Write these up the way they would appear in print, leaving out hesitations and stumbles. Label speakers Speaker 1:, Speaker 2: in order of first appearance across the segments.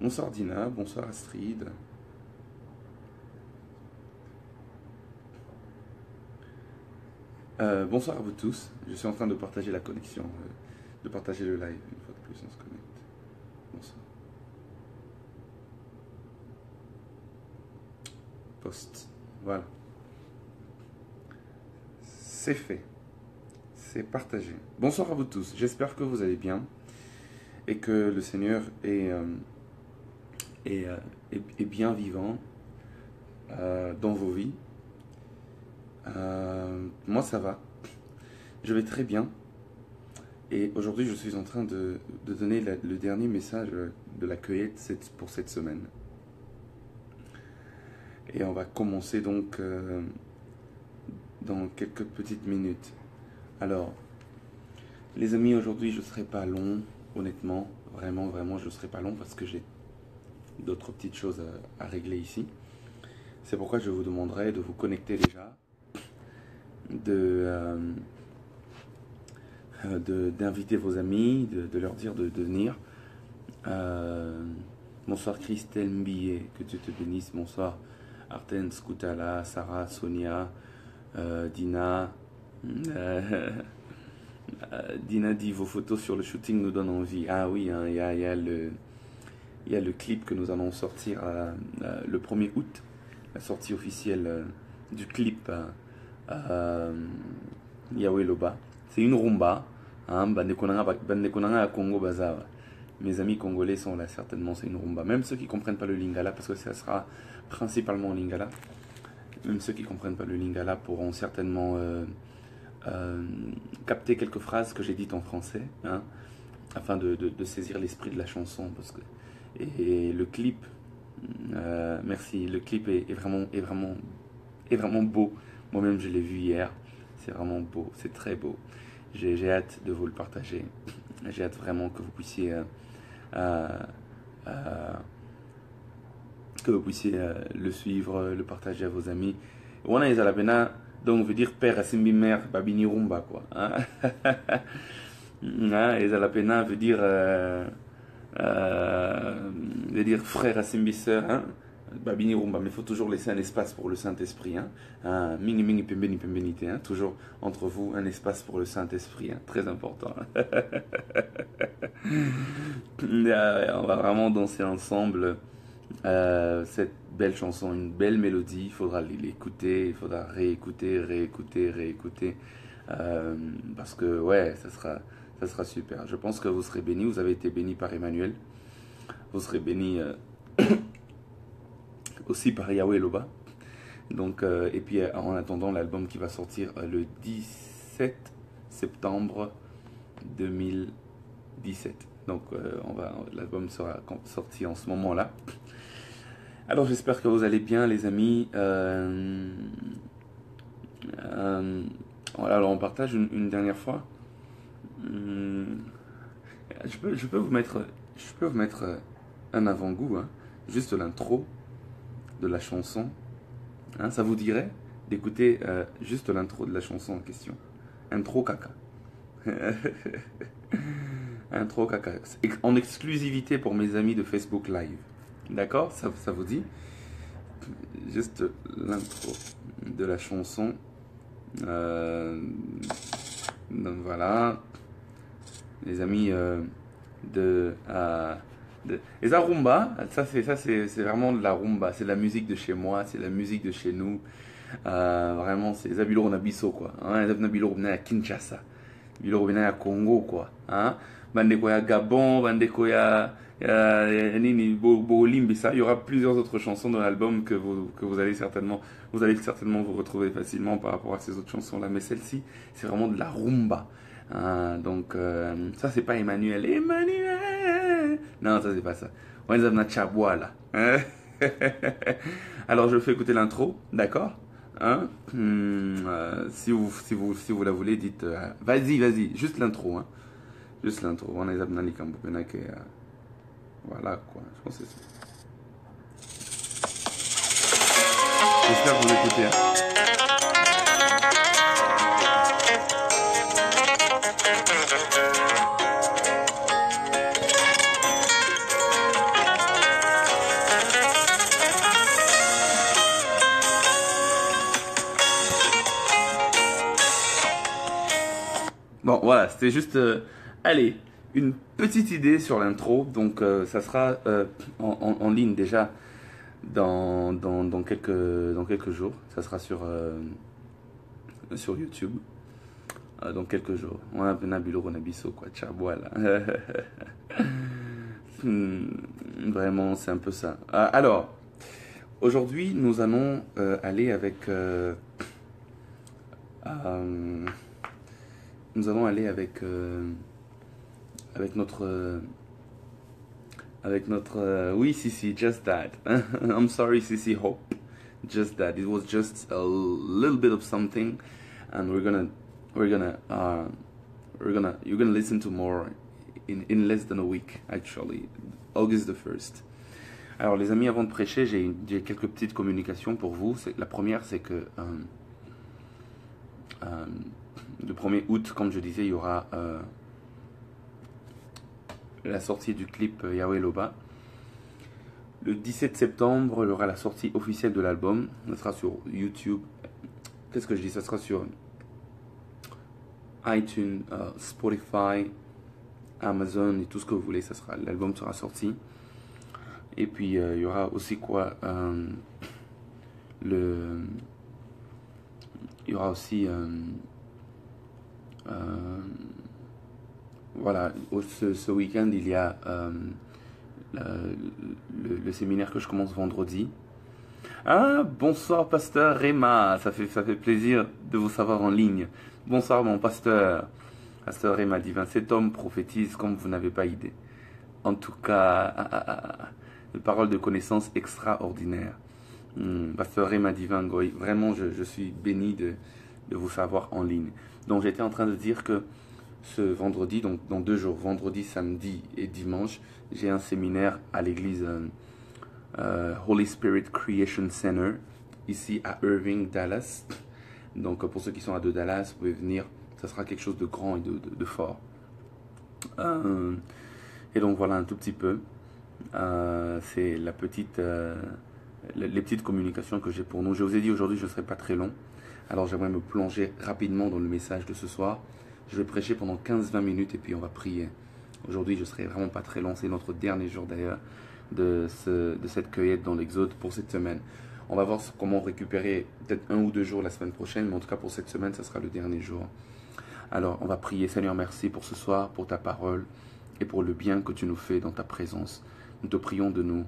Speaker 1: Bonsoir Dina, bonsoir Astrid. Bonsoir à vous tous. Je suis en train de partager la connexion, de partager le live. Une fois de plus, on se connecte. Bonsoir. Post. Voilà. C'est fait. C'est partagé. Bonsoir à vous tous. J'espère que vous allez bien et que le Seigneur est bien vivant dans vos vies. Moi ça va, je vais très bien et aujourd'hui je suis en train de donner le dernier message de la cueillette pour cette semaine et on va commencer donc dans quelques petites minutes. Alors les amis, aujourd'hui je ne serai pas long, honnêtement, vraiment je ne serai pas long parce que j'ai d'autres petites choses à régler ici. C'est pourquoi je vous demanderai de vous connecter déjà, d'inviter vos amis, de leur dire de venir. Bonsoir Christelle Mbillet, que Dieu te bénisse. Bonsoir Arten Skoutala, Sarah, Sonia, Dina. Dina dit vos photos sur le shooting nous donnent envie. Ah oui, hein, il y a le clip que nous allons sortir le 1er août, la sortie officielle du clip. Yahweh Loba. C'est une rumba. Hein, Bande Konanga à Congo Bazaar. Mes amis congolais sont là, certainement, c'est une rumba. Même ceux qui ne comprennent pas le lingala, parce que ça sera principalement en lingala, même ceux qui ne comprennent pas le lingala pourront certainement capter quelques phrases que j'ai dites en français, hein, afin de saisir l'esprit de la chanson. Parce que, et le clip, merci, le clip est vraiment beau. Moi-même, je l'ai vu hier. C'est vraiment beau, c'est très beau. J'ai hâte de vous le partager. J'ai hâte vraiment que vous puissiez le suivre, le partager à vos amis. Wana Ezalapena, donc veut dire père Asimbi mère, Babini Rumba, quoi. Hein? Ezalapena veut dire frère Asimbi sœur, hein? Babini Rumba, mais il faut toujours laisser un espace pour le Saint-Esprit. Hein? Mingi mingi pembeni pembenité, hein? Toujours entre vous un espace pour le Saint-Esprit, hein? Très important. On va vraiment danser ensemble cette belle chanson, une belle mélodie. Il faudra l'écouter, il faudra réécouter. Parce que ouais, ça sera super. Je pense que vous serez bénis. Vous avez été bénis par Emmanuel. Vous serez bénis aussi par Yahweh Loba. Donc, et puis en attendant l'album qui va sortir le 17 septembre 2017. Donc l'album sera sorti en ce moment-là. Alors j'espère que vous allez bien les amis. Voilà, alors on partage une dernière fois. Je peux vous mettre un avant-goût, hein, juste l'intro de la chanson. Hein, ça vous dirait d'écouter juste l'intro de la chanson en question. Intro caca. Intro caca. En exclusivité pour mes amis de Facebook Live. D'accord, ça vous dit? Juste l'intro de la chanson. Donc voilà. Les amis et la rumba, ça c'est vraiment de la rumba, c'est de la musique de chez moi, c'est de la musique de chez nous. Vraiment, c'est Zabilo Nabiso quoi. Hein, Zabilo à Kinshasa, Zabilo à Congo quoi. Hein, Bandeko ya Gabon, Bandeko ya Nini Bolimbisa. Il y aura plusieurs autres chansons dans l'album que vous allez certainement vous retrouver facilement par rapport à ces autres chansons là. Mais celle-ci, c'est vraiment de la rumba. Donc ça c'est pas Emmanuel. Non, ça c'est pas ça. On est dans Chabwa là. Alors je fais écouter l'intro, d'accord? Hein? Si vous la voulez, dites vas-y, juste l'intro, hein? Juste l'intro. On est dans voilà quoi. Je pense que c'est ça. J'espère que vous écoutez. Hein? Bon, voilà, c'était juste, allez, une petite idée sur l'intro. Donc, ça sera en ligne déjà dans quelques jours. Ça sera sur YouTube dans quelques jours. On a Nabilo, on a Bisso, quoi. Ciao, voilà. Vraiment, c'est un peu ça. Alors, aujourd'hui, nous allons aller euh, nous allons aller avec notre, oui, Sissi, just that. I'm sorry, Sissi, hope. Just that. It was just a little bit of something, and you're gonna listen to more in less than a week, actually, August the 1st. Alors, les amis, avant de prêcher, j'ai quelques petites communications pour vous. La première, c'est que le 1er août, comme je disais, il y aura la sortie du clip Yahweh Loba. Le 17 septembre, il y aura la sortie officielle de l'album. Ça sera sur YouTube. Qu'est-ce que je dis? Ça sera sur iTunes, Spotify, Amazon et tout ce que vous voulez. L'album sera sorti. Et puis, il y aura aussi quoi il y aura aussi voilà, ce week-end, il y a le séminaire que je commence vendredi. Ah, bonsoir pasteur Réma, ça fait plaisir de vous savoir en ligne. Bonsoir mon pasteur Réma Divin. Cet homme prophétise comme vous n'avez pas idée. En tout cas, une parole de connaissance extraordinaire. Pasteur Réma Divin Goy, vraiment je suis béni de vous savoir en ligne. Donc j'étais en train de dire que ce vendredi, donc dans 2 jours, vendredi, samedi et dimanche, j'ai un séminaire à l'église Holy Spirit Creation Center, ici à Irving, Dallas. Donc pour ceux qui sont à de Dallas, vous pouvez venir, ça sera quelque chose de grand et de fort. Et donc voilà un tout petit peu, c'est les petites communications que j'ai pour nous. Je vous ai dit aujourd'hui je ne serai pas très long, alors j'aimerais me plonger rapidement dans le message de ce soir. Je vais prêcher pendant 15-20 minutes et puis on va prier. Aujourd'hui, je ne serai vraiment pas très long. C'est notre dernier jour d'ailleurs de cette cueillette dans l'Exode pour cette semaine. On va voir comment récupérer peut-être 1 ou 2 jours la semaine prochaine, mais en tout cas pour cette semaine, ça sera le dernier jour. Alors, on va prier. Seigneur, merci pour ce soir, pour ta parole et pour le bien que tu nous fais dans ta présence. Nous te prions de nous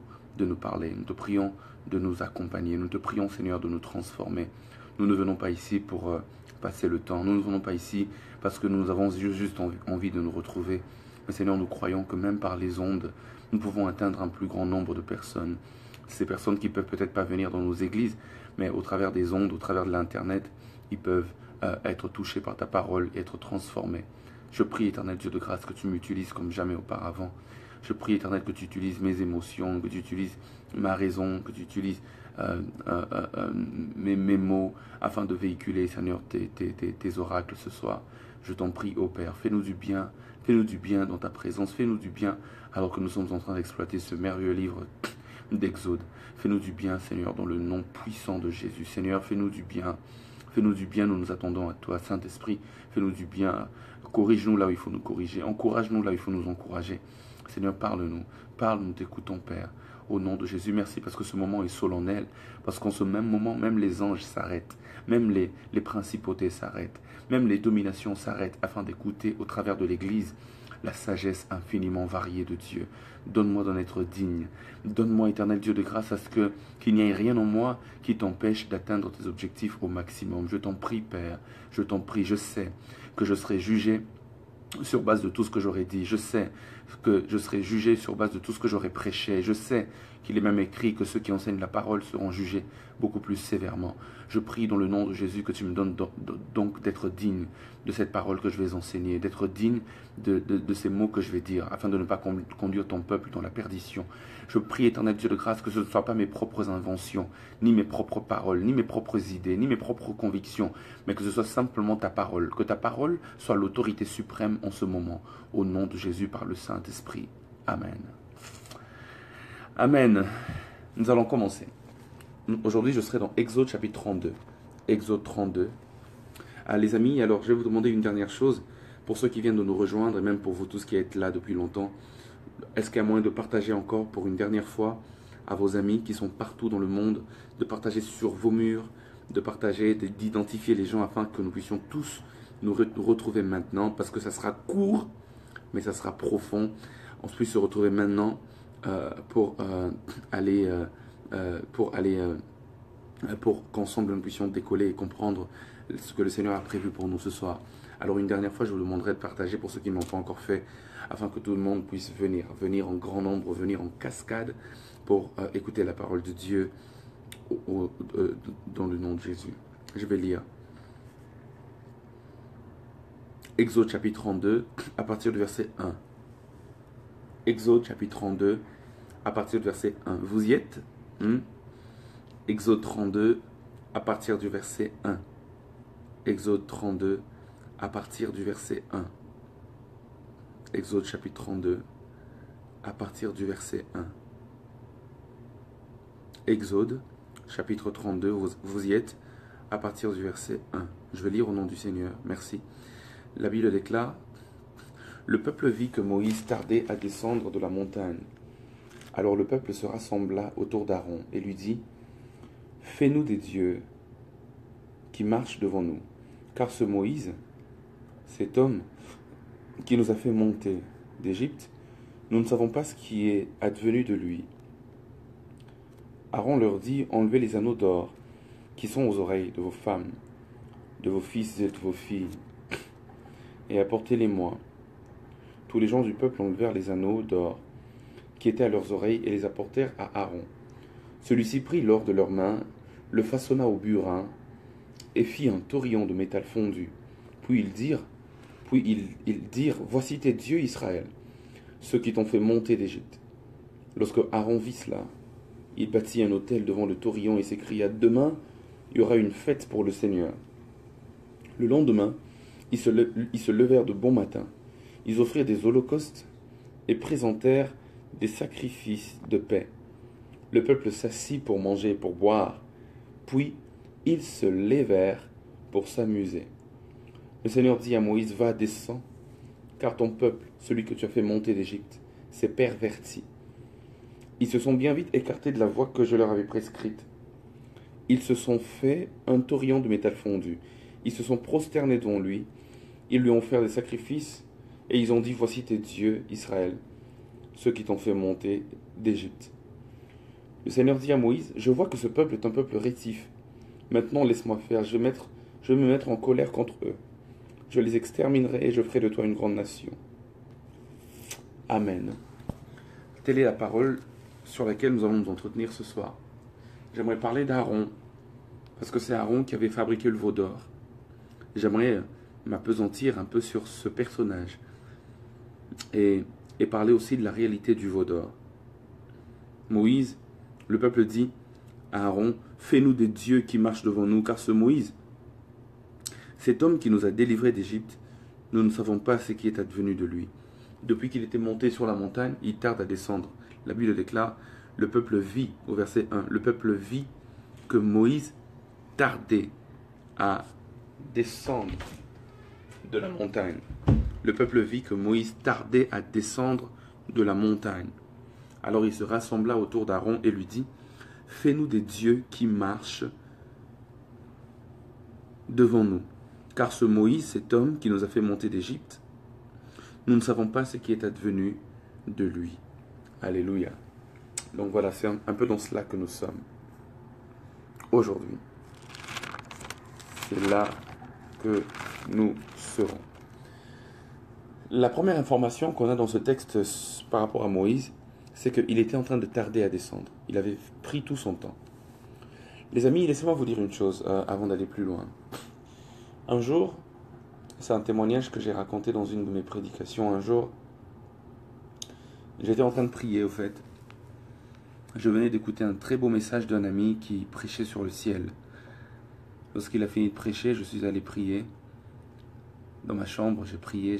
Speaker 1: parler. Nous te prions de nous accompagner. Nous te prions, Seigneur, de nous transformer. Nous ne venons pas ici pour passer le temps. Nous ne venons pas ici parce que nous avons juste envie de nous retrouver. Mais Seigneur, nous croyons que même par les ondes, nous pouvons atteindre un plus grand nombre de personnes. Ces personnes qui peuvent peut-être pas venir dans nos églises, mais au travers des ondes, au travers de l'Internet, ils peuvent être touchés par ta parole et être transformés. Je prie, Éternel Dieu de grâce, que tu m'utilises comme jamais auparavant. Je prie, Éternel, que tu utilises mes émotions, que tu utilises ma raison, que tu utilises mes mots afin de véhiculer, Seigneur, tes oracles ce soir. Je t'en prie, ô Père, fais-nous du bien dans ta présence, fais-nous du bien alors que nous sommes en train d'exploiter ce merveilleux livre d'Exode. Fais-nous du bien, Seigneur, dans le nom puissant de Jésus. Seigneur, fais-nous du bien, nous nous attendons à toi, Saint-Esprit, fais-nous du bien, corrige-nous là où il faut nous corriger, encourage-nous là où il faut nous encourager. Seigneur, parle-nous, nous t'écoutons, Père. Au nom de Jésus, merci parce que ce moment est solennel, parce qu'en ce même moment, même les anges s'arrêtent, même les principautés s'arrêtent, même les dominations s'arrêtent afin d'écouter au travers de l'Église la sagesse infiniment variée de Dieu. Donne-moi d'en être digne. Donne-moi, Éternel Dieu de grâce, à ce qu'il n'y ait rien en moi qui t'empêche d'atteindre tes objectifs au maximum. Je t'en prie, Père, je t'en prie, je sais que je serai jugé sur base de tout ce que j'aurais dit. Je sais que je serai jugé sur base de tout ce que j'aurais prêché. Je sais qu'il est même écrit que ceux qui enseignent la parole seront jugés beaucoup plus sévèrement. Je prie dans le nom de Jésus que tu me donnes donc d'être digne de cette parole que je vais enseigner, d'être digne de ces mots que je vais dire, afin de ne pas conduire ton peuple dans la perdition. Je prie, Éternel Dieu de grâce, que ce ne soit pas mes propres inventions, ni mes propres paroles, ni mes propres idées, ni mes propres convictions, mais que ce soit simplement ta parole, que ta parole soit l'autorité suprême en ce moment, au nom de Jésus par le Saint-Esprit. Amen. Amen. Nous allons commencer. Aujourd'hui, je serai dans Exode chapitre 32. Exode 32. Ah, les amis, alors je vais vous demander une dernière chose. Pour ceux qui viennent de nous rejoindre et même pour vous tous qui êtes là depuis longtemps, est-ce qu'il y a moyen de partager encore pour une dernière fois à vos amis qui sont partout dans le monde, de partager sur vos murs, de partager, d'identifier les gens afin que nous puissions tous nous retrouver maintenant, parce que ça sera court, mais ça sera profond. On puisse se retrouver maintenant pour qu'ensemble nous puissions décoller et comprendre ce que le Seigneur a prévu pour nous ce soir. Alors une dernière fois, je vous demanderai de partager pour ceux qui ne l'ont pas encore fait, afin que tout le monde puisse venir en grand nombre, venir en cascade pour écouter la parole de Dieu dans le nom de Jésus. Je vais lire Exode chapitre 32 à partir du verset 1. Exode chapitre 32 à partir du verset 1. Vous y êtes? Exode 32 à partir du verset 1. Exode 32 à partir du verset 1. Exode chapitre 32 à partir du verset 1. Exode chapitre 32, vous y êtes, à partir du verset 1. Je vais lire au nom du Seigneur. Merci. La Bible déclare: le peuple vit que Moïse tardait à descendre de la montagne. Alors le peuple se rassembla autour d'Aaron et lui dit: fais-nous des dieux qui marchent devant nous, car ce Moïse, cet homme qui nous a fait monter d'Égypte, nous ne savons pas ce qui est advenu de lui. Aaron leur dit: enlevez les anneaux d'or qui sont aux oreilles de vos femmes, de vos fils et de vos filles, et apportez-les-moi. Tous les gens du peuple enlevèrent les anneaux d'or qui étaient à leurs oreilles et les apportèrent à Aaron. Celui-ci prit l'or de leurs mains, le façonna au burin et fit un torillon de métal fondu. Puis ils dirent: voici tes dieux Israël, ceux qui t'ont fait monter d'Égypte. Lorsque Aaron vit cela, il bâtit un autel devant le torillon et s'écria: demain, il y aura une fête pour le Seigneur. Le lendemain, ils se levèrent de bon matin. Ils offrirent des holocaustes et présentèrent des sacrifices de paix. Le peuple s'assit pour manger et pour boire. Puis ils se levèrent pour s'amuser. Le Seigneur dit à Moïse: va, descends, car ton peuple, celui que tu as fait monter d'Égypte, s'est perverti. Ils se sont bien vite écartés de la voie que je leur avais prescrite. Ils se sont fait un torillon de métal fondu. Ils se sont prosternés devant lui. Ils lui ont fait des sacrifices et ils ont dit: voici tes dieux, Israël, ceux qui t'ont fait monter d'Égypte. Le Seigneur dit à Moïse: je vois que ce peuple est un peuple rétif. Maintenant laisse-moi faire, je vais me mettre en colère contre eux. Je les exterminerai et je ferai de toi une grande nation. Amen. Telle est la parole sur laquelle nous allons nous entretenir ce soir. J'aimerais parler d'Aaron, parce que c'est Aaron qui avait fabriqué le veau d'or. J'aimerais m'appesantir un peu sur ce personnage et parler aussi de la réalité du veau d'or. Moïse, le peuple dit à Aaron: fais-nous des dieux qui marchent devant nous, car ce Moïse, cet homme qui nous a délivrés d'Égypte, nous ne savons pas ce qui est advenu de lui. Depuis qu'il était monté sur la montagne, il tarde à descendre. La Bible déclare: le peuple vit, au verset 1, le peuple vit que Moïse tardait à descendre de la montagne. Le peuple vit que Moïse tardait à descendre de la montagne. Alors il se rassembla autour d'Aaron et lui dit: fais-nous des dieux qui marchent devant nous. Car ce Moïse, cet homme qui nous a fait monter d'Égypte, nous ne savons pas ce qui est advenu de lui. Alléluia. Donc voilà, c'est un peu dans cela que nous sommes aujourd'hui. C'est là que nous serons. La première information qu'on a dans ce texte par rapport à Moïse, c'est qu'il était en train de tarder à descendre. Il avait pris tout son temps. Les amis, laissez-moi vous dire une chose avant d'aller plus loin. Un jour, c'est un témoignage que j'ai raconté dans une de mes prédications. Un jour, j'étais en train de prier, au fait. Je venais d'écouter un très beau message d'un ami qui prêchait sur le ciel. Lorsqu'il a fini de prêcher, je suis allé prier. Dans ma chambre, j'ai prié.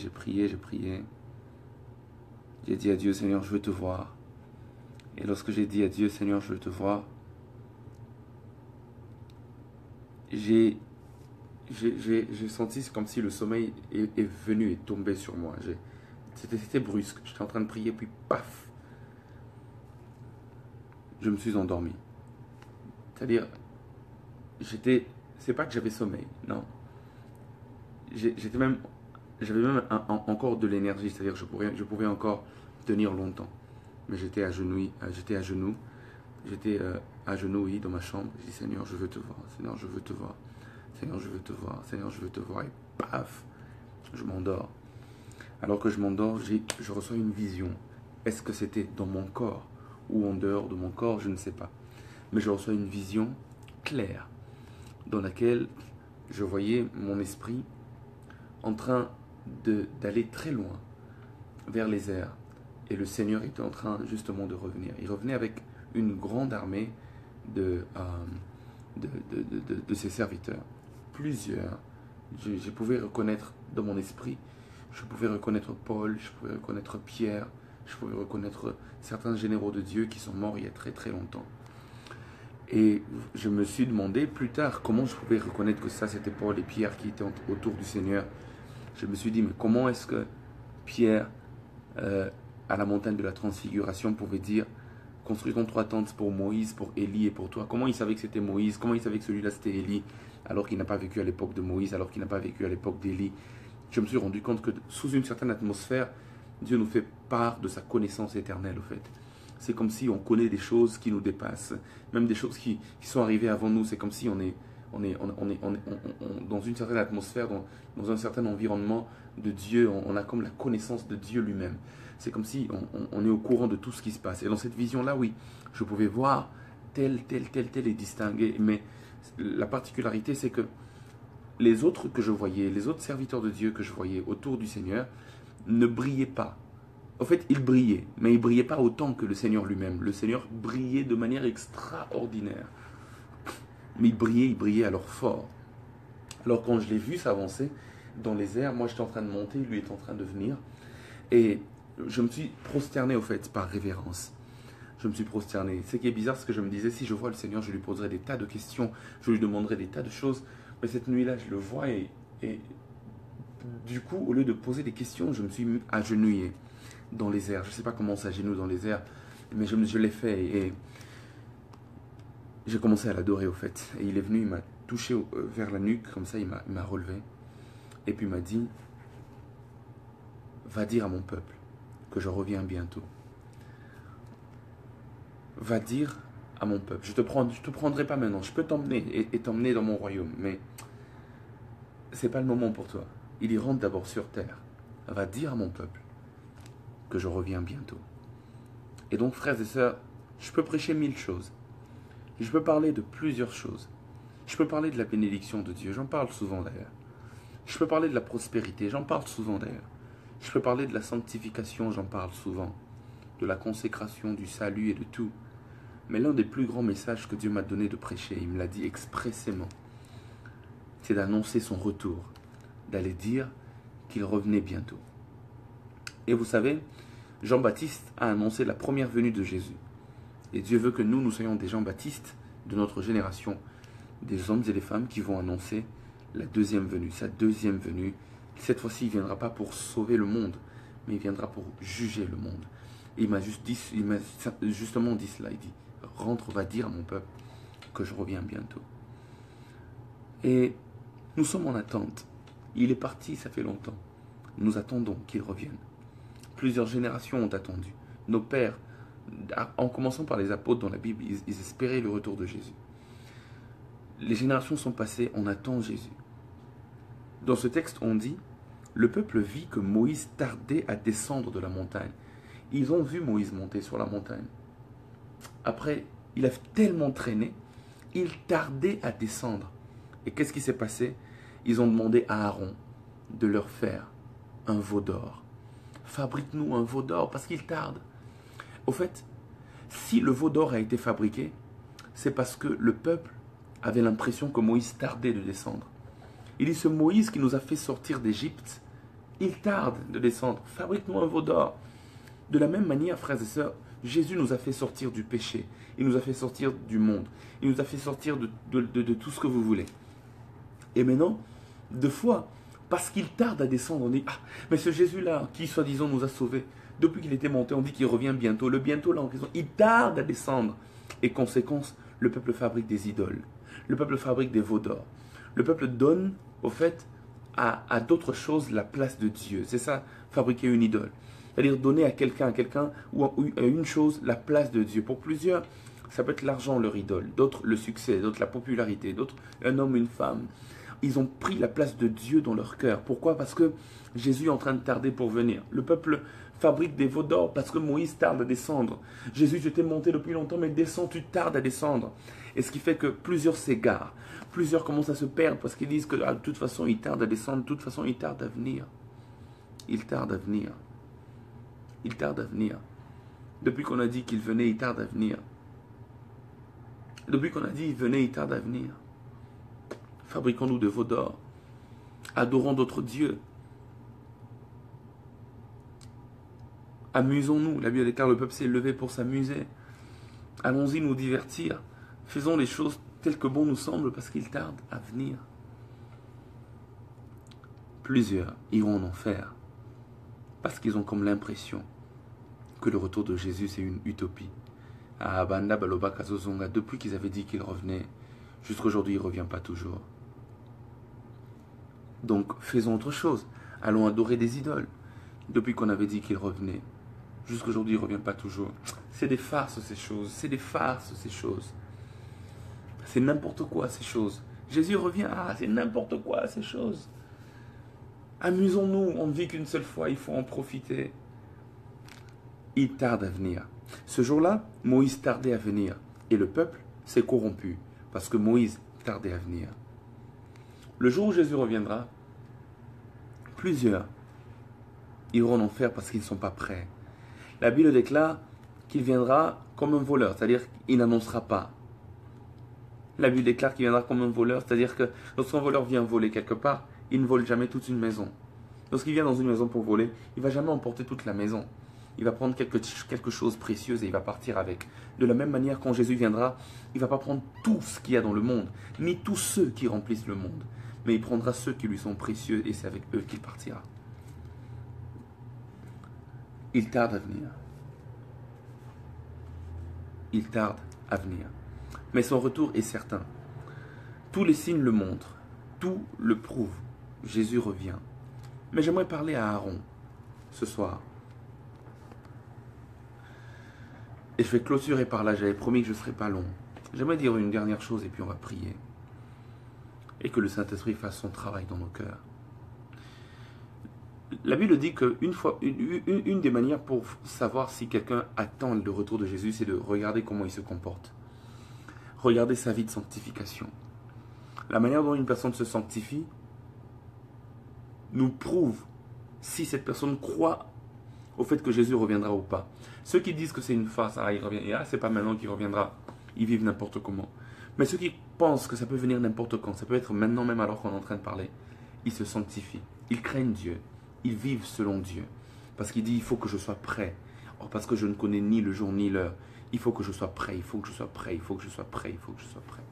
Speaker 1: J'ai dit à Dieu: Seigneur, je veux te voir. Et lorsque j'ai dit à Dieu: Seigneur, je veux te voir, j'ai j'ai senti comme si le sommeil est venu et tombé sur moi. C'était brusque. J'étais en train de prier, puis paf, je me suis endormi. C'est-à-dire, c'est pas que j'avais sommeil, non. J'avais même encore de l'énergie, c'est-à-dire que je pouvais encore tenir longtemps. Mais j'étais à genoux, oui, dans ma chambre. Je dis, Seigneur, je veux te voir, Seigneur, je veux te voir, Seigneur, je veux te voir, Seigneur, je veux te voir. Et paf, je m'endors. Alors que je m'endors, je reçois une vision. Est-ce que c'était dans mon corps ou en dehors de mon corps, je ne sais pas. Mais je reçois une vision claire dans laquelle je voyais mon esprit en train d'aller très loin vers les airs. Et le Seigneur était en train justement de revenir. Il revenait avec une grande armée de ses serviteurs. Plusieurs. Je pouvais reconnaître dans mon esprit, je pouvais reconnaître Paul, je pouvais reconnaître Pierre, je pouvais reconnaître certains généraux de Dieu qui sont morts il y a très très longtemps. Et je me suis demandé plus tard comment je pouvais reconnaître que ça c'était Paul et Pierre qui étaient autour du Seigneur. Je me suis dit, mais comment est-ce que Pierre, à la montagne de la transfiguration, pouvait dire, construisons 3 tentes pour Moïse, pour Élie et pour toi. Comment il savait que c'était Moïse? Comment il savait que celui-là c'était Élie, alors qu'il n'a pas vécu à l'époque de Moïse, alors qu'il n'a pas vécu à l'époque d'Élie? Je me suis rendu compte que sous une certaine atmosphère, Dieu nous fait part de sa connaissance éternelle, au fait. C'est comme si on connaît des choses qui nous dépassent, même des choses qui sont arrivées avant nous. C'est comme si on est dans une certaine atmosphère, dans un certain environnement de Dieu. On a comme la connaissance de Dieu lui-même. C'est comme si on est au courant de tout ce qui se passe. Et dans cette vision-là, oui, je pouvais voir tel et distinguer. Mais la particularité, c'est que les autres que je voyais, les autres serviteurs de Dieu que je voyais autour du Seigneur, ne brillaient pas. En fait, ils brillaient, mais ils ne brillaient pas autant que le Seigneur lui-même. Le Seigneur brillait de manière extraordinaire. Mais il brillait alors fort. Alors quand je l'ai vu s'avancer dans les airs, moi j'étais en train de monter, lui était en train de venir. Et je me suis prosterné au fait par révérence. Je me suis prosterné. Ce qui est bizarre, c'est que je me disais, si je vois le Seigneur, je lui poserai des tas de questions, je lui demanderai des tas de choses. Mais cette nuit-là, je le vois et du coup, au lieu de poser des questions, je me suis agenouillé dans les airs. Je ne sais pas comment on s'agenouille dans les airs, mais je l'ai fait et j'ai commencé à l'adorer au fait. Et il est venu, il m'a touché vers la nuque, comme ça il m'a relevé. Et puis il m'a dit, va dire à mon peuple que je reviens bientôt. Va dire à mon peuple, je te prendrai pas maintenant, je peux t'emmener et t'emmener dans mon royaume, mais c'est pas le moment pour toi. Il y rentre d'abord sur terre. Va dire à mon peuple que je reviens bientôt. Et donc, frères et sœurs, je peux prêcher 1000 choses. Je peux parler de plusieurs choses. Je peux parler de la bénédiction de Dieu, j'en parle souvent d'ailleurs. Je peux parler de la prospérité, j'en parle souvent d'ailleurs. Je peux parler de la sanctification, j'en parle souvent. De la consécration, du salut et de tout. Mais l'un des plus grands messages que Dieu m'a donné de prêcher, il me l'a dit expressément, c'est d'annoncer son retour, d'aller dire qu'il revenait bientôt. Et vous savez, Jean-Baptiste a annoncé la première venue de Jésus. Et Dieu veut que nous soyons des Jean-Baptiste de notre génération, des hommes et des femmes qui vont annoncer la deuxième venue, sa deuxième venue. Cette fois-ci, il ne viendra pas pour sauver le monde, mais il viendra pour juger le monde. Et il m'a justement dit cela, il dit, rentre, va dire à mon peuple que je reviens bientôt. Et nous sommes en attente. Il est parti, ça fait longtemps. Nous attendons qu'il revienne. Plusieurs générations ont attendu. Nos pères, en commençant par les apôtres dans la Bible, ils espéraient le retour de Jésus. Les générations sont passées, on attend Jésus. Dans ce texte, on dit, le peuple vit que Moïse tardait à descendre de la montagne. Ils ont vu Moïse monter sur la montagne. Après, il a tellement traîné, il tardait à descendre. Et qu'est-ce qui s'est passé? Ils ont demandé à Aaron de leur faire un veau d'or. Fabrique-nous un veau d'or parce qu'il tarde. Au fait, si le veau d'or a été fabriqué, c'est parce que le peuple avait l'impression que Moïse tardait de descendre. Il dit, ce Moïse qui nous a fait sortir d'Égypte, il tarde de descendre. Fabrique-nous un veau d'or. De la même manière, frères et sœurs, Jésus nous a fait sortir du péché. Il nous a fait sortir du monde. Il nous a fait sortir de tout ce que vous voulez. Et maintenant, de foi. Parce qu'il tarde à descendre. On dit, ah, mais ce Jésus-là, qui soi-disant nous a sauvés, depuis qu'il était monté, on dit qu'il revient bientôt. Le bientôt là en question, il tarde à descendre. Et conséquence, le peuple fabrique des idoles. Le peuple fabrique des veaux d'or. Le peuple donne, au fait, à d'autres choses la place de Dieu. C'est ça, fabriquer une idole. C'est-à-dire donner à quelqu'un ou à une chose la place de Dieu. Pour plusieurs, ça peut être l'argent leur idole, d'autres le succès, d'autres la popularité, d'autres un homme, une femme. Ils ont pris la place de Dieu dans leur cœur. Pourquoi? Parce que Jésus est en train de tarder pour venir. Le peuple fabrique des veaux d'or parce que Moïse tarde à descendre. Jésus, je t'ai monté depuis longtemps, mais descends, tu tardes à descendre. Et ce qui fait que plusieurs s'égarent. Plusieurs commencent à se perdre parce qu'ils disent que de toute façon, il tarde à descendre, de toute façon, il tarde à venir. Il tarde à venir. Il tarde à venir. Depuis qu'on a dit qu'il venait, il tarde à venir. Depuis qu'on a dit il venait, il tarde à venir. Fabriquons-nous de veaux d'or. Adorons d'autres dieux. Amusons-nous. La Bible déclare le peuple s'est levé pour s'amuser. Allons-y nous divertir. Faisons les choses telles que bon nous semble parce qu'il tarde à venir. Plusieurs iront en enfer parce qu'ils ont comme l'impression que le retour de Jésus c'est une utopie. Depuis qu'ils avaient dit qu'il revenait, jusqu'à aujourd'hui il ne revient pas toujours. Donc faisons autre chose. Allons adorer des idoles. Depuis qu'on avait dit qu'il revenait, jusqu'à aujourd'hui il ne revient pas toujours. C'est des farces ces choses. C'est des farces ces choses. C'est n'importe quoi ces choses. Jésus revient, c'est n'importe quoi ces choses. Amusons-nous, on ne vit qu'une seule fois, il faut en profiter. Il tarde à venir. Ce jour-là, Moïse tardait à venir. Et le peuple s'est corrompu parce que Moïse tardait à venir. Le jour où Jésus reviendra, plusieurs iront en enfer parce qu'ils ne sont pas prêts. La Bible déclare qu'il viendra comme un voleur, c'est-à-dire qu'il n'annoncera pas. La Bible déclare qu'il viendra comme un voleur, c'est-à-dire que lorsqu'un voleur vient voler quelque part, il ne vole jamais toute une maison. Lorsqu'il vient dans une maison pour voler, il ne va jamais emporter toute la maison. Il va prendre quelque chose de précieux et il va partir avec. De la même manière, quand Jésus viendra, il ne va pas prendre tout ce qu'il y a dans le monde, ni tous ceux qui remplissent le monde. Mais il prendra ceux qui lui sont précieux et c'est avec eux qu'il partira. Il tarde à venir. Il tarde à venir. Mais son retour est certain. Tous les signes le montrent. Tout le prouve. Jésus revient. Mais j'aimerais parler à Aaron ce soir. Et je vais clôturer par là, j'avais promis que je ne serais pas long. J'aimerais dire une dernière chose et puis on va prier. Et que le Saint-Esprit fasse son travail dans nos cœurs. La Bible dit qu'une des manières pour savoir si quelqu'un attend le retour de Jésus, c'est de regarder comment il se comporte. Regarder sa vie de sanctification. La manière dont une personne se sanctifie nous prouve si cette personne croit au fait que Jésus reviendra ou pas. Ceux qui disent que c'est une farce, il revient, c'est pas maintenant qu'il reviendra, ils vivent n'importe comment. Mais ceux qui pensent que ça peut venir n'importe quand, ça peut être maintenant même alors qu'on est en train de parler, ils se sanctifient, ils craignent Dieu, ils vivent selon Dieu. Parce qu'il dit, il faut que je sois prêt. Or, parce que je ne connais ni le jour ni l'heure, il faut que je sois prêt, il faut que je sois prêt, il faut que je sois prêt, il faut que je sois prêt.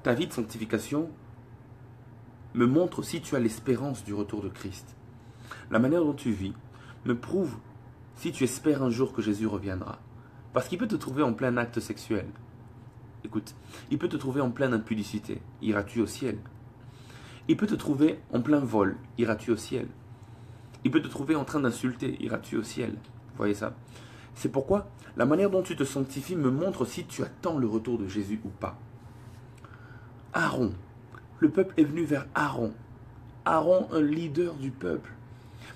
Speaker 1: Ta vie de sanctification me montre si tu as l'espérance du retour de Christ. La manière dont tu vis me prouve si tu espères un jour que Jésus reviendra. Parce qu'il peut te trouver en plein acte sexuel. Écoute, il peut te trouver en pleine impudicité. Iras-tu au ciel? Il peut te trouver en plein vol. Iras-tu au ciel? Il peut te trouver en train d'insulter. Iras-tu au ciel? Vous voyez ça? C'est pourquoi la manière dont tu te sanctifies me montre si tu attends le retour de Jésus ou pas. Aaron. Le peuple est venu vers Aaron. Aaron, un leader du peuple.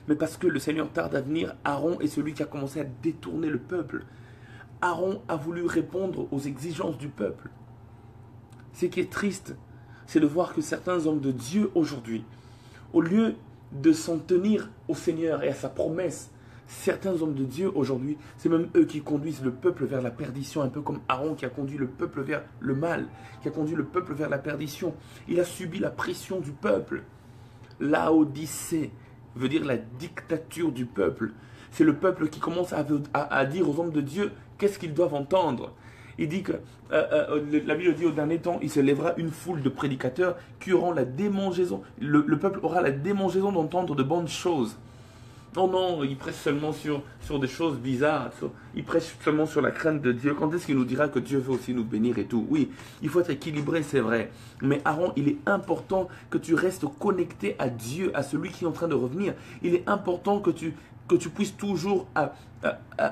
Speaker 1: Mais parce que le Seigneur tarde à venir, Aaron est celui qui a commencé à détourner le peuple. Aaron a voulu répondre aux exigences du peuple. Ce qui est triste, c'est de voir que certains hommes de Dieu aujourd'hui, au lieu de s'en tenir au Seigneur et à sa promesse, certains hommes de Dieu aujourd'hui, c'est même eux qui conduisent le peuple vers la perdition, un peu comme Aaron qui a conduit le peuple vers le mal, qui a conduit le peuple vers la perdition. Il a subi la pression du peuple. Laodicée veut dire la dictature du peuple. C'est le peuple qui commence à dire aux hommes de Dieu qu'est-ce qu'ils doivent entendre. Il dit que, la Bible dit au dernier temps, il se lèvera une foule de prédicateurs qui auront la démangeaison. Le peuple aura la démangeaison d'entendre de bonnes choses. Non, non, il prêche seulement sur des choses bizarres. Il prêche seulement sur la crainte de Dieu. Quand est-ce qu'il nous dira que Dieu veut aussi nous bénir et tout? Oui, il faut être équilibré, c'est vrai. Mais Aaron, il est important que tu restes connecté à Dieu, à celui qui est en train de revenir. Il est important que tu puisses toujours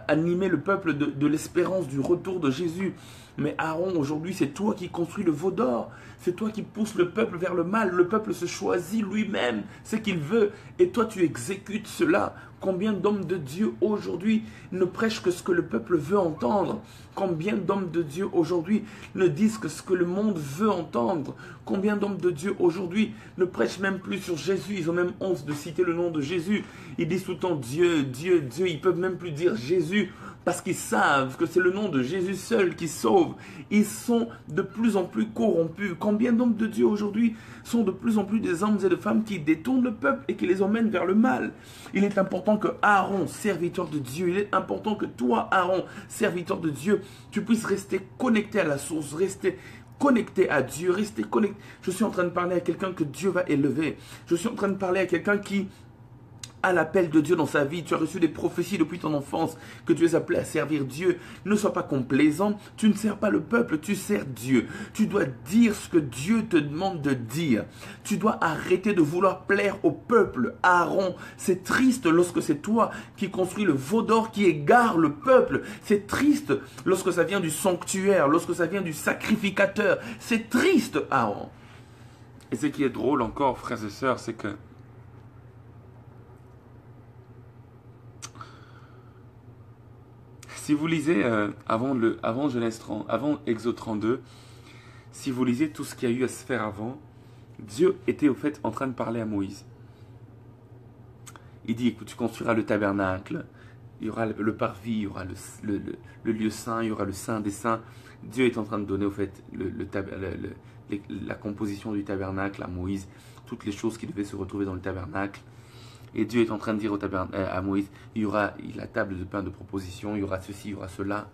Speaker 1: animer le peuple de l'espérance du retour de Jésus. Mais Aaron, aujourd'hui, c'est toi qui construis le veau d'or. C'est toi qui pousses le peuple vers le mal. Le peuple se choisit lui-même ce qu'il veut. Et toi, tu exécutes cela. Combien d'hommes de Dieu aujourd'hui ne prêchent que ce que le peuple veut entendre? Combien d'hommes de Dieu aujourd'hui ne disent que ce que le monde veut entendre? Combien d'hommes de Dieu aujourd'hui ne prêchent même plus sur Jésus? Ils ont même honte de citer le nom de Jésus. Ils disent tout le temps Dieu, Dieu, Dieu. Ils peuvent même plus dire Jésus parce qu'ils savent que c'est le nom de Jésus seul qui sauve. Ils sont de plus en plus corrompus. Combien d'hommes de Dieu aujourd'hui sont de plus en plus des hommes et des femmes qui détournent le peuple et qui les emmènent vers le mal? Il est important que Aaron, serviteur de Dieu, il est important que toi, Aaron, serviteur de Dieu, tu puisses rester connecté à la source, rester connecté à Dieu, rester connecté. Je suis en train de parler à quelqu'un que Dieu va élever. Je suis en train de parler à quelqu'un qui à l'appel de Dieu dans sa vie. Tu as reçu des prophéties depuis ton enfance que tu es appelé à servir Dieu. Ne sois pas complaisant. Tu ne sers pas le peuple, tu sers Dieu. Tu dois dire ce que Dieu te demande de dire. Tu dois arrêter de vouloir plaire au peuple. Aaron, c'est triste lorsque c'est toi qui construis le veau d'or qui égare le peuple. C'est triste lorsque ça vient du sanctuaire, lorsque ça vient du sacrificateur. C'est triste, Aaron. Et ce qui est drôle encore, frères et sœurs, c'est que si vous lisez avant Exode 32, si vous lisez tout ce qu'il y a eu à se faire avant, Dieu était au fait en train de parler à Moïse. Il dit, écoute, tu construiras le tabernacle, il y aura le parvis, il y aura le lieu saint, il y aura le saint des saints. Dieu est en train de donner au fait la composition du tabernacle à Moïse, toutes les choses qui devaient se retrouver dans le tabernacle. Et Dieu est en train de dire à Moïse, il y aura la table de pain de proposition, il y aura ceci, il y aura cela.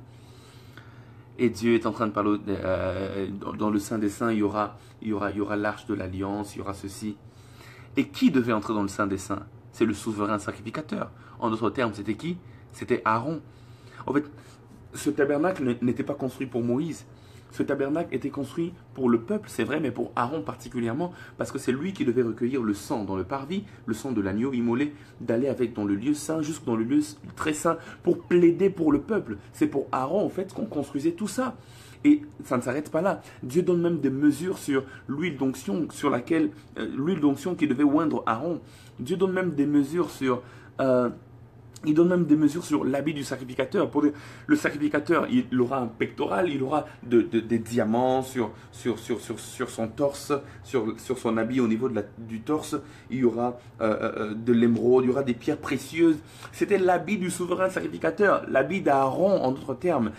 Speaker 1: Et Dieu est en train de parler, dans le Saint des Saints, il y aura l'arche de l'Alliance, il y aura ceci. Et qui devait entrer dans le Saint des Saints? C'est le souverain sacrificateur. En d'autres termes, c'était qui? C'était Aaron. En fait, ce tabernacle n'était pas construit pour Moïse. Ce tabernacle était construit pour le peuple, c'est vrai, mais pour Aaron particulièrement, parce que c'est lui qui devait recueillir le sang dans le parvis, le sang de l'agneau immolé, d'aller avec dans le lieu saint, jusque dans le lieu très saint, pour plaider pour le peuple. C'est pour Aaron, en fait, qu'on construisait tout ça. Et ça ne s'arrête pas là. Dieu donne même des mesures sur l'huile d'onction, sur laquelle l'huile d'onction qui devait oindre Aaron. Dieu donne même des mesures sur... il donne même des mesures sur l'habit du sacrificateur. Le sacrificateur, il aura un pectoral, il aura des diamants sur son torse, sur son habit au niveau du torse. Il y aura de l'émeraude, il y aura des pierres précieuses. C'était l'habit du souverain sacrificateur, l'habit d'Aaron en d'autres termes.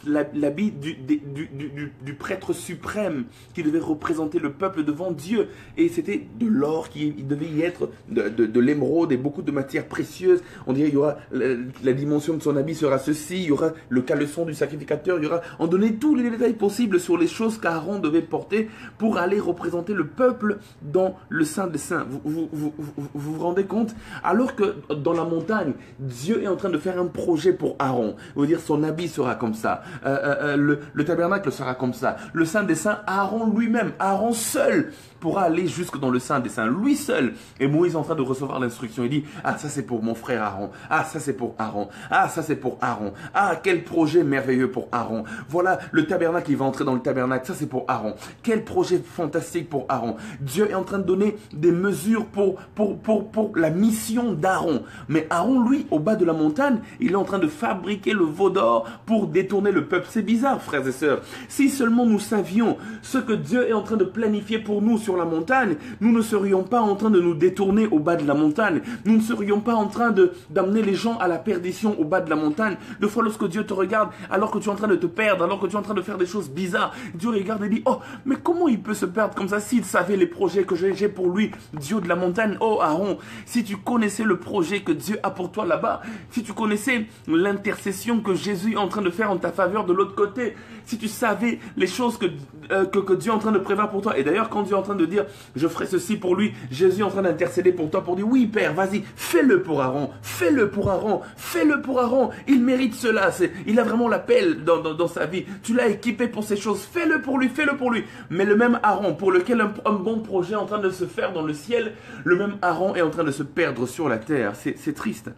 Speaker 1: L'habit du prêtre suprême qui devait représenter le peuple devant Dieu. Et c'était de l'or, il devait y être de l'émeraude et beaucoup de matières précieuses. On dirait il y aura la dimension de son habit sera ceci, il y aura le caleçon du sacrificateur, il y aura, on donnait tous les détails possibles sur les choses qu'Aaron devait porter pour aller représenter le peuple dans le Saint des Saints. Vous rendez compte? Alors que dans la montagne, Dieu est en train de faire un projet pour Aaron. Il veut dire son habit sera comme ça, le tabernacle sera comme ça, le Saint des Saints, Aaron lui-même, Aaron seul pourra aller jusque dans le Saint des Saints, lui seul. Et Moïse est en train de recevoir l'instruction. Il dit, ah ça c'est pour mon frère Aaron, ah ça c'est pour Aaron, ah ça c'est pour Aaron, ah quel projet merveilleux pour Aaron. Voilà le tabernacle, il va entrer dans le tabernacle, ça c'est pour Aaron. Quel projet fantastique pour Aaron. Dieu est en train de donner des mesures pour la mission d'Aaron. Mais Aaron, lui, au bas de la montagne, il est en train de fabriquer le veau d'or pour détourner le peuple. C'est bizarre, frères et sœurs. Si seulement nous savions ce que Dieu est en train de planifier pour nous sur la montagne, nous ne serions pas en train de nous détourner au bas de la montagne. Nous ne serions pas en train d'amener les des gens à la perdition au bas de la montagne. Deux fois, lorsque Dieu te regarde, alors que tu es en train de te perdre, alors que tu es en train de faire des choses bizarres, Dieu regarde et dit, oh, mais comment il peut se perdre comme ça s'il savait les projets que j'ai pour lui, Dieu de la montagne? Oh Aaron, si tu connaissais le projet que Dieu a pour toi là-bas, si tu connaissais l'intercession que Jésus est en train de faire en ta faveur de l'autre côté, si tu savais les choses que Dieu est en train de prévoir pour toi. Et d'ailleurs, quand Dieu est en train de dire, je ferai ceci pour lui, Jésus est en train d'intercéder pour toi, pour dire, oui Père, vas-y, fais-le pour Aaron, fais-le pour Aaron, fais-le pour Aaron, il mérite cela, il a vraiment l'appel dans sa vie, tu l'as équipé pour ces choses, fais-le pour lui, fais-le pour lui. Mais le même Aaron, pour lequel un bon projet est en train de se faire dans le ciel, le même Aaron est en train de se perdre sur la terre, c'est triste.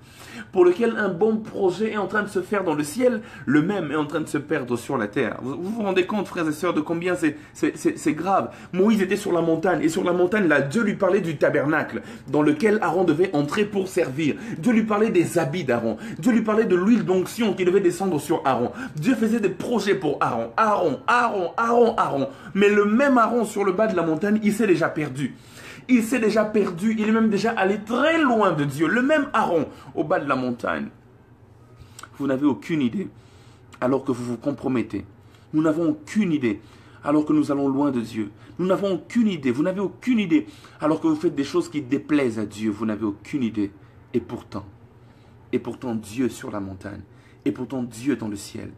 Speaker 1: Pour lequel un bon projet est en train de se faire dans le ciel, le même est en train de se perdre sur la terre. Vous vous rendez compte, frères et sœurs, de combien c'est grave. Moïse était sur la montagne, et sur la montagne, là, Dieu lui parlait du tabernacle, dans lequel Aaron devait entrer pour servir. Dieu lui parlait des habits d'Aaron. Dieu lui parlait de l'huile d'onction qui devait descendre sur Aaron. Dieu faisait des projets pour Aaron. Aaron. Mais le même Aaron sur le bas de la montagne, il s'est déjà perdu. Il s'est déjà perdu, il est même déjà allé très loin de Dieu. Le même Aaron au bas de la montagne. Vous n'avez aucune idée alors que vous vous compromettez. Nous n'avons aucune idée alors que nous allons loin de Dieu. Nous n'avons aucune idée, vous n'avez aucune idée alors que vous faites des choses qui déplaisent à Dieu. Vous n'avez aucune idée. Et pourtant Dieu sur la montagne, et pourtant Dieu dans le ciel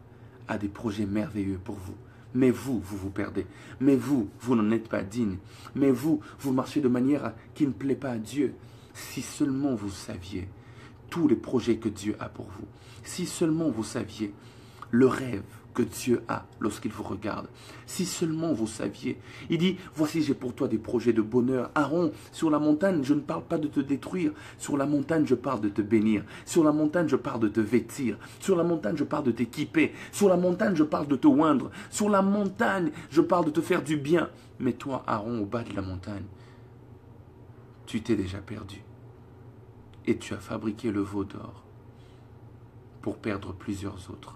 Speaker 1: a des projets merveilleux pour vous. Mais vous vous perdez. Mais vous n'en êtes pas digne. Mais vous marchez de manière qui ne plaît pas à Dieu. Si seulement vous saviez tous les projets que Dieu a pour vous. Si seulement vous saviez le rêve que Dieu a lorsqu'il vous regarde. Si seulement vous saviez. Il dit, voici j'ai pour toi des projets de bonheur. Aaron, sur la montagne, je ne parle pas de te détruire. Sur la montagne, je parle de te bénir. Sur la montagne, je parle de te vêtir. Sur la montagne, je parle de t'équiper. Sur la montagne, je parle de te oindre. Sur la montagne, je parle de te faire du bien. Mais toi, Aaron, au bas de la montagne, tu t'es déjà perdu. Et tu as fabriqué le veau d'or pour perdre plusieurs autres.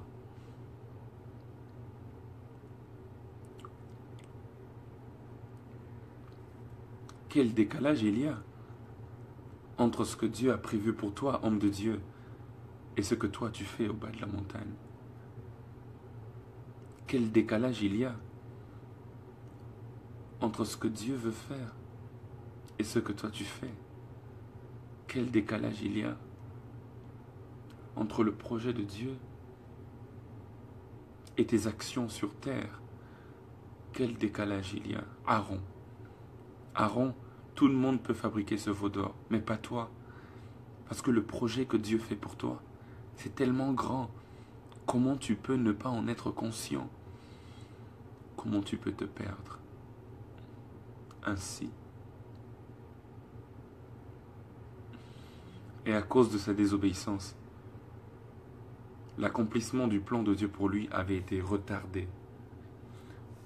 Speaker 1: Quel décalage il y a entre ce que Dieu a prévu pour toi, homme de Dieu, et ce que toi tu fais au bas de la montagne. Quel décalage il y a entre ce que Dieu veut faire et ce que toi tu fais. Quel décalage il y a entre le projet de Dieu et tes actions sur terre. Quel décalage il y a. Aaron, tout le monde peut fabriquer ce veau d'or, mais pas toi. Parce que le projet que Dieu fait pour toi, c'est tellement grand. Comment tu peux ne pas en être conscient? Comment tu peux te perdre ainsi? Et à cause de sa désobéissance, l'accomplissement du plan de Dieu pour lui avait été retardé.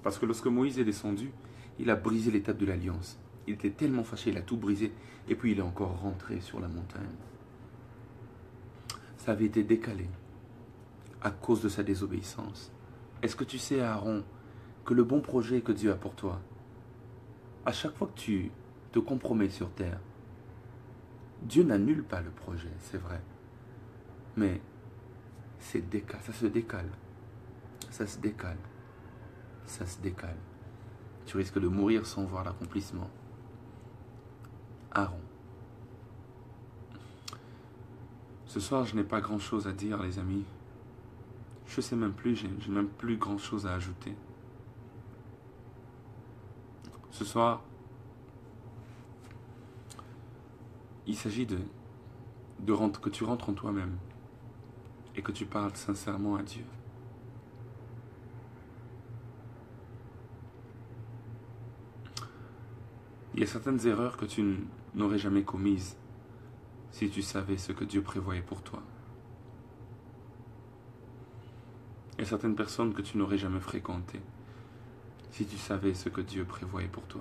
Speaker 1: Parce que lorsque Moïse est descendu, il a brisé l'étape de l'alliance. Il était tellement fâché, il a tout brisé. Et puis il est encore rentré sur la montagne. Ça avait été décalé à cause de sa désobéissance. Est-ce que tu sais, Aaron, que le bon projet que Dieu a pour toi, à chaque fois que tu te compromets sur terre, Dieu n'annule pas le projet, c'est vrai. Mais ça se décale. Ça se décale. Ça se décale. Tu risques de mourir sans voir l'accomplissement. Aaron. Ce soir, je n'ai pas grand-chose à dire, les amis. Je ne sais même plus, j'ai même plus grand-chose à ajouter. Ce soir, il s'agit que tu rentres en toi-même et que tu parles sincèrement à Dieu. Il y a certaines erreurs que tu n'aurais jamais commises si tu savais ce que Dieu prévoyait pour toi. Il y a certaines personnes que tu n'aurais jamais fréquentées si tu savais ce que Dieu prévoyait pour toi.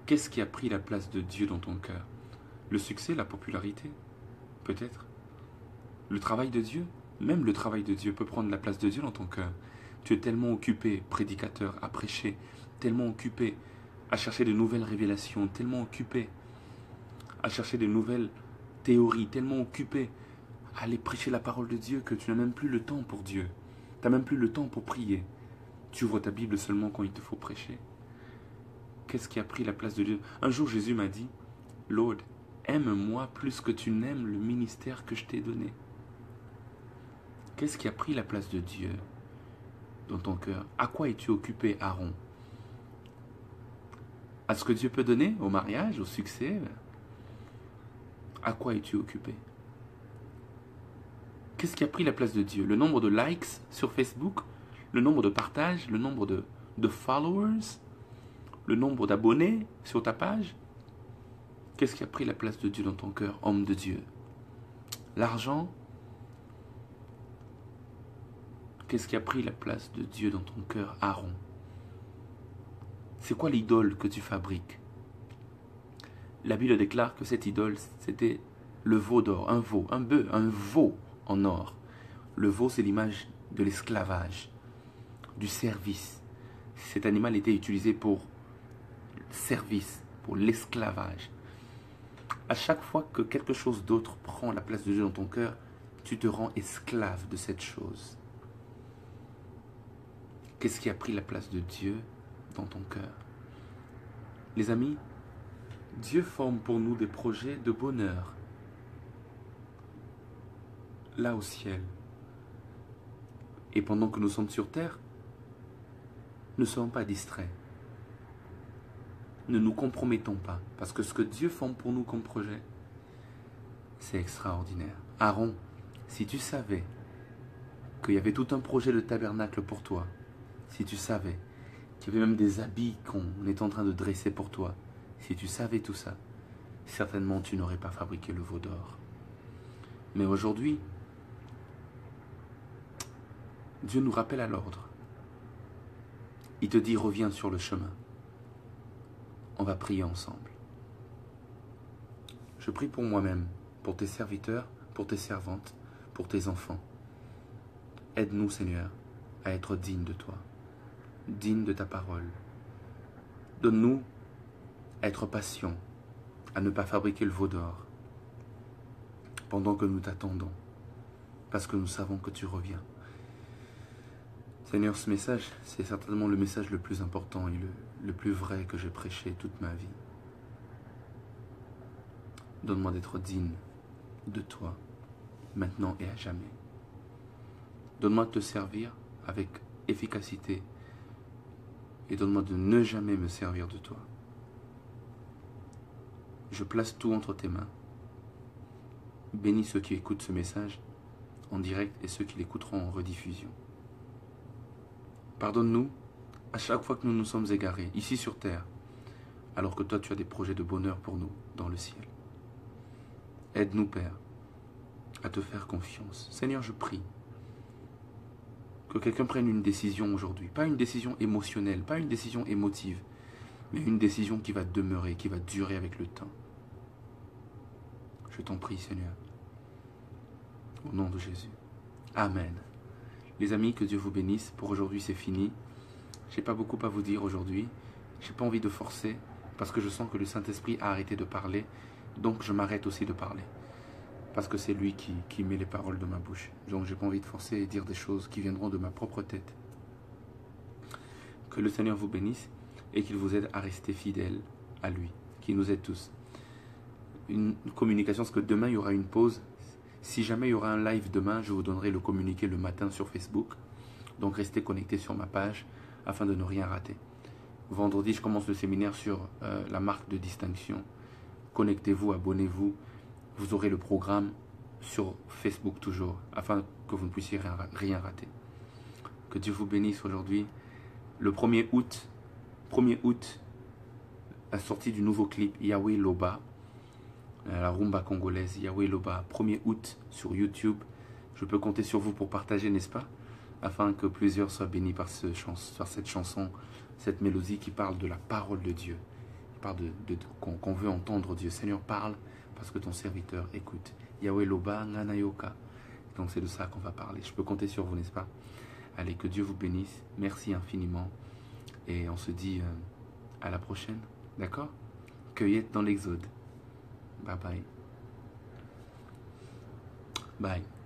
Speaker 1: Qu'est-ce qui a pris la place de Dieu dans ton cœur? Le succès, la popularité? Peut-être. Le travail de Dieu? Même le travail de Dieu peut prendre la place de Dieu dans ton cœur. Tu es tellement occupé, prédicateur, à prêcher, tellement occupé à chercher de nouvelles révélations, tellement occupé à chercher de nouvelles théorie, tellement occupé à aller prêcher la parole de Dieu que tu n'as même plus le temps pour Dieu. Tu n'as même plus le temps pour prier. Tu ouvres ta Bible seulement quand il te faut prêcher. Qu'est-ce qui a pris la place de Dieu? Un jour, Jésus m'a dit, Lord, aime-moi plus que tu n'aimes le ministère que je t'ai donné. Qu'est-ce qui a pris la place de Dieu dans ton cœur? À quoi es-tu occupé, Aaron? À ce que Dieu peut donner? Au mariage, au succès? À quoi es-tu occupé? Qu'est-ce qui a pris la place de Dieu? Le nombre de likes sur Facebook? Le nombre de partages? Le nombre de followers? Le nombre d'abonnés sur ta page? Qu'est-ce qui a pris la place de Dieu dans ton cœur, homme de Dieu? L'argent? Qu'est-ce qui a pris la place de Dieu dans ton cœur, Aaron? C'est quoi l'idole que tu fabriques? La Bible déclare que cette idole, c'était le veau d'or, un veau en or. Le veau, c'est l'image de l'esclavage, du service. Cet animal était utilisé pour service, pour l'esclavage. À chaque fois que quelque chose d'autre prend la place de Dieu dans ton cœur, tu te rends esclave de cette chose. Qu'est-ce qui a pris la place de Dieu dans ton cœur? Les amis, Dieu forme pour nous des projets de bonheur. Là au ciel. Et pendant que nous sommes sur terre, ne soyons pas distraits. Ne nous compromettons pas. Parce que ce que Dieu forme pour nous comme projet, c'est extraordinaire. Aaron, si tu savais qu'il y avait tout un projet de tabernacle pour toi, si tu savais qu'il y avait même des habits qu'on est en train de dresser pour toi, si tu savais tout ça, certainement tu n'aurais pas fabriqué le veau d'or. Mais aujourd'hui, Dieu nous rappelle à l'ordre. Il te dit, reviens sur le chemin. On va prier ensemble. Je prie pour moi-même, pour tes serviteurs, pour tes servantes, pour tes enfants. Aide-nous, Seigneur, à être dignes de toi, dignes de ta parole. Donne-nous à être patients, à ne pas fabriquer le veau d'or, pendant que nous t'attendons, parce que nous savons que tu reviens. Seigneur, ce message, c'est certainement le message le plus important et le plus vrai que j'ai prêché toute ma vie. Donne-moi d'être digne de toi, maintenant et à jamais. Donne-moi de te servir avec efficacité et donne-moi de ne jamais me servir de toi. Je place tout entre tes mains. Bénis ceux qui écoutent ce message en direct et ceux qui l'écouteront en rediffusion. Pardonne-nous à chaque fois que nous nous sommes égarés, ici sur terre, alors que toi tu as des projets de bonheur pour nous dans le ciel. Aide-nous, Père, à te faire confiance. Seigneur, je prie que quelqu'un prenne une décision aujourd'hui, pas une décision émotionnelle, pas une décision émotive, mais une décision qui va demeurer, qui va durer avec le temps. Je t'en prie, Seigneur, au nom de Jésus. Amen. Les amis, que Dieu vous bénisse. Pour aujourd'hui, c'est fini. Je n'ai pas beaucoup à vous dire aujourd'hui. Je n'ai pas envie de forcer parce que je sens que le Saint-Esprit a arrêté de parler. Donc, je m'arrête aussi de parler. Parce que c'est lui qui met les paroles de ma bouche. Donc, je n'ai pas envie de forcer et dire des choses qui viendront de ma propre tête. Que le Seigneur vous bénisse et qu'il vous aide à rester fidèle à lui. Qu'il nous aide tous. Une communication, parce que demain, il y aura une pause. Si jamais il y aura un live demain, je vous donnerai le communiqué le matin sur Facebook. Donc restez connectés sur ma page afin de ne rien rater. Vendredi, je commence le séminaire sur la marque de distinction. Connectez-vous, abonnez-vous. Vous aurez le programme sur Facebook toujours, afin que vous ne puissiez rien rater. Que Dieu vous bénisse aujourd'hui. Le 1er août, la sortie du nouveau clip Yahweh Loba. La rumba congolaise, Yahweh Loba, 1er août sur YouTube. Je peux compter sur vous pour partager, n'est-ce pas? Afin que plusieurs soient bénis par cette chanson, cette mélodie qui parle de la parole de Dieu. Qui parle qu'on veut entendre Dieu. Seigneur, parle parce que ton serviteur écoute. Yahweh Loba, Nganayoka. Donc c'est de ça qu'on va parler. Je peux compter sur vous, n'est-ce pas? Allez, que Dieu vous bénisse. Merci infiniment. Et on se dit à la prochaine. D'accord? Cueillette dans l'Exode. Bye bye. Bye.